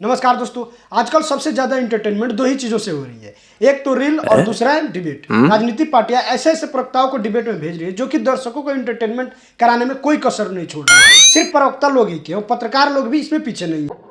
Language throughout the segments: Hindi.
नमस्कार दोस्तों, आजकल सबसे ज्यादा एंटरटेनमेंट दो ही चीजों से हो रही है। एक तो रील और दूसरा है डिबेट। राजनीतिक पार्टियां ऐसे ऐसे प्रवक्ताओं को डिबेट में भेज रही है जो कि दर्शकों को एंटरटेनमेंट कराने में कोई कसर नहीं छोड़ रही है। सिर्फ प्रवक्ता लोग ही क्यों, पत्रकार लोग भी इसमें पीछे नहीं है।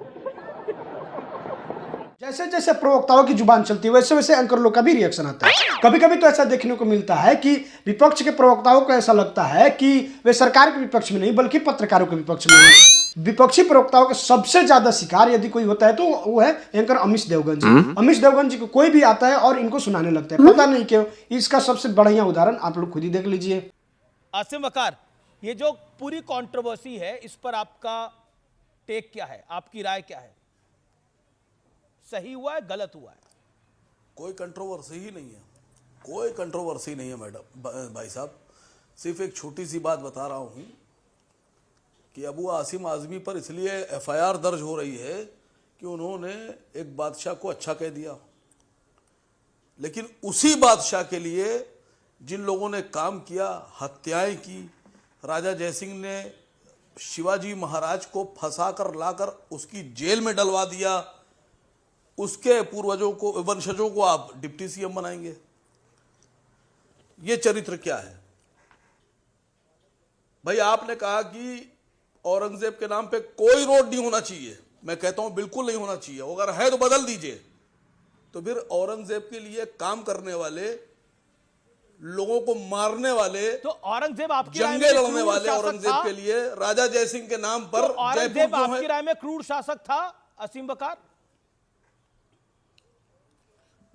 जैसे जैसे प्रवक्ताओं की जुबान चलती है वैसे वैसे एंकर लोग का भी रिएक्शन आता है। कभी कभी तो ऐसा देखने को मिलता है कि विपक्ष के प्रवक्ताओं को ऐसा लगता है कि वे सरकार के विपक्ष में नहीं बल्कि पत्रकारों के विपक्ष में हैं। विपक्षी प्रवक्ताओं के सबसे ज्यादा शिकार यदि कोई होता है तो वो है एंकर अमीश देवगन जी। अमीश देवगन जी को कोई भी आता है और इनको सुनाने लगता है, पता नहीं क्यों। इसका सबसे बढ़िया उदाहरण आप लोग खुद ही देख लीजिए। आसिम वकार, ये जो पूरी कंट्रोवर्सी है इस पर आपका टेक क्या है, आपकी राय क्या है? सही हुआ है, गलत हुआ है? कोई कंट्रोवर्सी ही नहीं है, कोई कंट्रोवर्सी नहीं है मैडम भाई साहब। सिर्फ एक छोटी सी बात बता रहा हूँ कि अबू आसिम आजमी पर इसलिए एफआईआर दर्ज हो रही है कि उन्होंने एक बादशाह को अच्छा कह दिया, लेकिन उसी बादशाह के लिए जिन लोगों ने काम किया, हत्याएं की, राजा जयसिंह ने शिवाजी महाराज को फंसा कर लाकर उसकी जेल में डलवा दिया, उसके पूर्वजों को, वंशजों को आप डिप्टी सीएम बनाएंगे। ये चरित्र क्या है भाई? आपने कहा कि औरंगजेब के नाम पे कोई रोड नहीं होना चाहिए। मैं कहता हूं बिल्कुल नहीं होना चाहिए, अगर है तो बदल दीजिए। तो फिर औरंगजेब के लिए काम करने वाले, लोगों को मारने वाले, तो औरंगजेब आपकी जंगे लड़ने वाले औरंगजेब के लिए राजा जयसिंह के नाम पर तो औरंगजेब आपकी राय में क्रूर शासक था असीम वकार?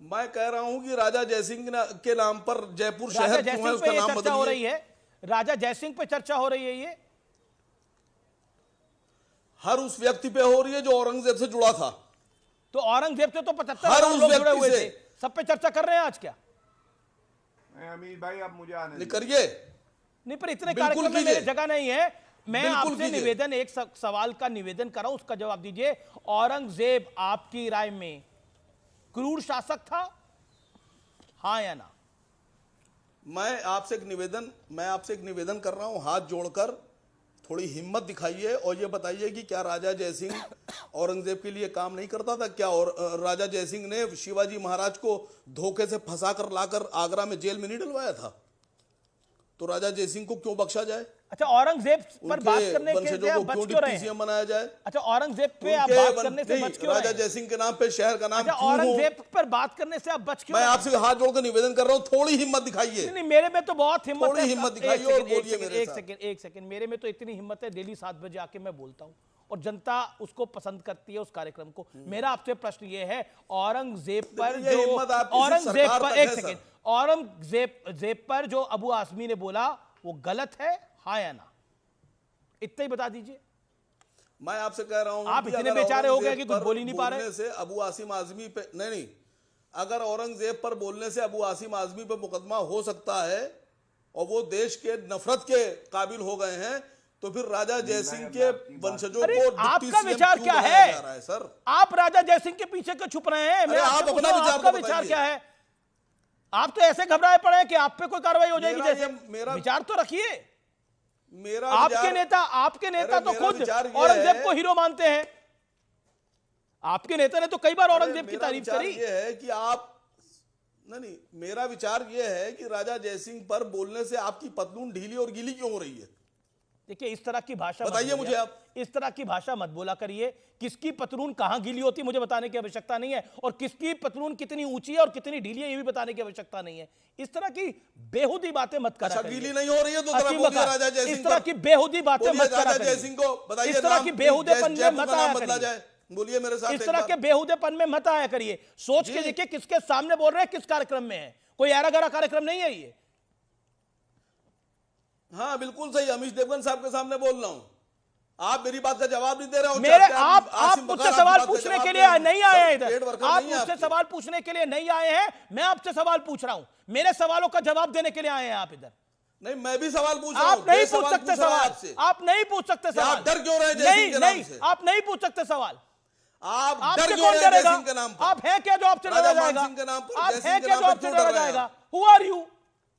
मैं कह रहा हूं कि राजा जयसिंह के नाम पर जयपुर शहर क्यों है, उसका नाम चर्चा हो रही बदलिए। है, राजा जयसिंह पे चर्चा हो रही है। ये हर उस व्यक्ति पे हो रही है जो औरंगजेब से जुड़ा था। तो औरंगजेब से तो 75 हर लोग उस जुड़े हुए व्यक्ति थे, सब पे चर्चा कर रहे हैं आज क्या? अमीर भाई आप मुझे आने नहीं करिए, नहीं, पर इतने बिल्कुल कार्यक्रम में कीजिए। मेरी जगह नहीं है। मैं बिल्कुल आपसे कीजिए। निवेदन, एक सवाल का निवेदन कर रहा हूं, उसका जवाब दीजिए। औरंगजेब आपकी राय में क्रूर शासक था, हाँ या ना? मैं आपसे एक निवेदन कर रहा हूं, हाथ जोड़कर थोड़ी हिम्मत दिखाइए और ये बताइए कि क्या राजा जयसिंह औरंगजेब के लिए काम नहीं करता था क्या? और राजा जयसिंह ने शिवाजी महाराज को धोखे से फंसा कर लाकर आगरा में जेल में नहीं डलवाया था? तो राजा जयसिंह को क्यों बख्शा जाए? अच्छा, औरंगजेब पर बात करने के लिए आप बच क्यों रहे हैं? सीएम बनाया जाए? अच्छा, औरंगजेब पे आप बात करने से बच क्यों रहे राजा हैं? जयसिंह के नाम पे शहर का नाम अच्छा, क्यों हो? औरंगजेब पर बात करने से आप बच क्यों मैं रहे हैं? आपसे हाथ जोड़कर निवेदन कर रहा हूं, थोड़ी हिम्मत दिखाइए। नहीं, मेरे में तो बहुत हिम्मत थोड़ी है। हिम्मत दिखाइए और बोलिए मेरे साथ। एक सेकंड, मेरे में तो इतनी हिम्मत है, डेली 7 बजे आके मैं बोलता हूं और जनता उसको पसंद करती है, उस कार्यक्रम को। मेरा आपसे प्रश्न ये है, औरंगजेब पर ये जो हिम्मत आपकी सरकार तक एक है, सेकंड, औरंगजेब पर जो अबू आजमी ने बोला वो गलत है, हाँ या ना? इतना ही बता दीजिए। मैं आपसे कह रहा हूं, आप इतने बेचारे हो गए कि कुछ बोल ही नहीं पा रहे। बोलने से अबू आसिम आजमी पे नहीं, अगर औरंगजेब पर बोलने से अबू आसिम आजमी पे मुकदमा हो सकता है और वो देश के नफरत के काबिल हो गए हैं, तो फिर राजा जयसिंह के वंशजों को डिप्टी आपका सीएम विचार क्यों क्या बनाया है? जा रहा है सर? आप राजा जयसिंह के पीछे क्यों छुप रहे हैं? मैं आप आपसे अपना पूछ रहा हूं, विचार आपका तो विचार बताइए। क्या है? आप तो ऐसे घबराए पड़े हैं कि आप पे कोई कार्रवाई हो जाएगी जैसे। मेरा विचार तो रखिए। मेरा आपके विचार- नेता तो मेरा खुद विचार ये औरंगजेब है- को हीरो मानते हैं। आपके नेता ने तो कई बार औरंगजेब की मेरा तारीफ विचार करी। ये है कि आप नहीं, मेरा विचार ये है कि राजा जयसिंह पर बोलने से आपकी पतलून ढीली और गीली क्यों हो रही है? देखिए, इस तरह की भाषा मत बताइए बोलिए। मुझे आप। इस तरह की भाषा मत बोला करिए। किसकी पतलून कहां गीली होती है मुझे बताने की आवश्यकता नहीं है, और किसकी पतलून कितनी ऊंची है और कितनी ढीली है ये भी बताने की आवश्यकता नहीं है। इस तरह की बेहुदी बातें मत करा करिए। गीली नहीं हो रही है तो असीम बोलिए वकार, राजा जयसिंह इस तरह की बेहुदी बातें मत करा राजा करिए। जयसिंह को बताइए, इस तरह की बेहुदेपन में मत आया बदला करिए। जाए। बोलिए मेरे साथ इस एक तरह बार। के बेहुदेपन में मत आया करिए। सोच के देखिए किसके सामने बोल रहे हैं, किस कार्यक्रम में है। कोई ऐरा गैरा कार्यक्रम नहीं है ये। हाँ बिल्कुल सही, अमीश देवगन साहब के सामने बोल रहा हूं। आप मेरी बात का जवाब नहीं दे रहे हो। मेरे आप मुझसे सवाल पूछने के लिए नहीं आए हैं इधर। आप मुझसे सवाल पूछने के लिए नहीं आए हैं, मैं आपसे सवाल पूछ रहा हूं। मेरे सवालों का जवाब देने के लिए आए हैं आप इधर। नहीं, मैं भी सवाल पूछ रहा हूं। आप नहीं पूछ सकते सवाल। आप नहीं पूछ सकते सवाल। आप डर क्यों रहे जयसिंह के नाम से? आप नहीं पूछ सकते सवाल। आप आपसे डर क्यों कौन रहे डरेगा? जयसिंह के नाम पर? आप हैं क्या जो आपसे डरा जाएगा? मान सिंह के नाम पर, आप जयसिंह हैं के क्या नाम जो पर आपसे क्यों डरा डर रहे हैं जाएगा? आप? Who are you?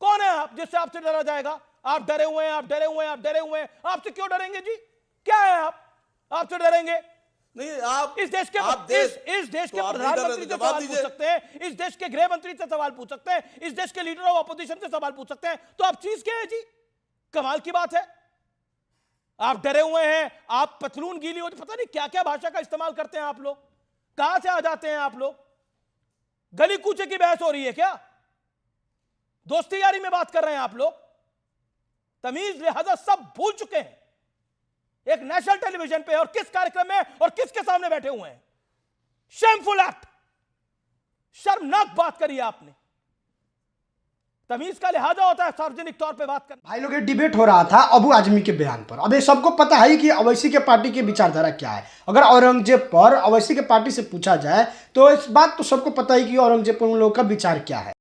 कौन है आप जिससे आपसे डरा जाएगा? आप डरे हुए हैं, आप डरे हुए हैं, आप डरे हुए हैं। आपसे क्यों डरेंगे जी? क्या है आप? आपसे डरेंगे? नहीं आप इस देश के आप इस देश के तो आप प्रधानमंत्री लीडर से जवाब सवाल पूछ दीजिए। सकते हैं, इस देश के गृह मंत्री से सवाल पूछ सकते हैं, इस देश के लीडर ऑफ अपोजिशन से सवाल पूछ सकते हैं, तो आप चीज क्या है जी? कमाल की बात है। आप डरे हुए हैं, आप पतलून गीली होती, पता नहीं क्या क्या भाषा का इस्तेमाल करते हैं आप लोग। कहां से आ जाते हैं आप लोग? गली कूचे की बहस हो रही है क्या? दोस्ती यारी में बात कर रहे हैं आप लोग? तमीज लिहाजा सब भूल चुके हैं। एक नेशनल टेलीविजन पे और किस कार्यक्रम में और किसके सामने बैठे हुए हैं? शेमफुल एक्ट, शर्मनाक बात करी आपने। तमीज का लिहाजा होता है सार्वजनिक तौर पे बात करना। भाई लोग ये डिबेट हो रहा था अबू आजमी के बयान पर। अब ये सबको पता है कि अवैसी के पार्टी की विचारधारा क्या है। अगर औरंगजेब पर अवैसी के पार्टी से पूछा जाए तो इस बात तो सबको पता है कि औरंगजेब पर उन लोगों का विचार क्या है।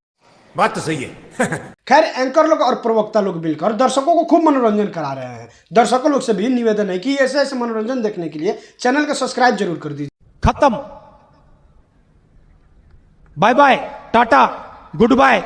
बात तो सही है। खैर, एंकर लोग और प्रवक्ता लोग मिलकर दर्शकों को खूब मनोरंजन करा रहे हैं। दर्शकों लोग से भी निवेदन है कि ऐसे ऐसे मनोरंजन देखने के लिए चैनल को सब्सक्राइब जरूर कर दीजिए। खत्म, bye bye, tata, good bye.